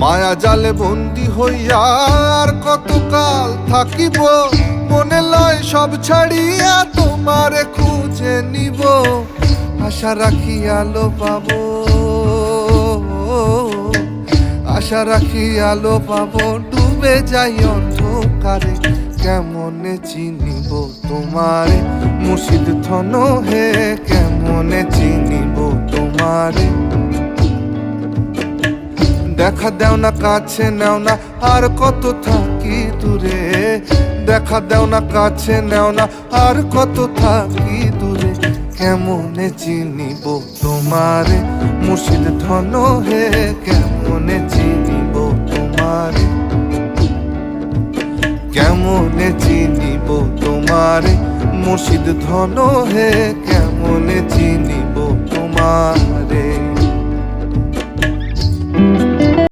মায়া জালে বন্দি হইয়া আর কতকাল থাকিব, মনে লয় সব ছাড়িয়া তোমারে খুঁজে নিব। আশা রাখি আলো পাবো, আশা রাখি আলো পাবো, ডুবে যাই অন্ধকারে কেমনে চিনিব তোমারে মুর্শিদ ধন হে, কেমনে চিনিব তোমারে। দেখা দেও না কাছে নেও না আর কত থাকি দূরে, দেখা দেও না কাছে নেও না আর কত থাকি দূরে, কেমনে চিনিব তোমারে মুর্শিদ ধন হে, কেমনে চিনিব তোমারে, কেমনে চিনিব তোমারে মুর্শিদ ধন হে, কেমনে চিনিব তোমারে।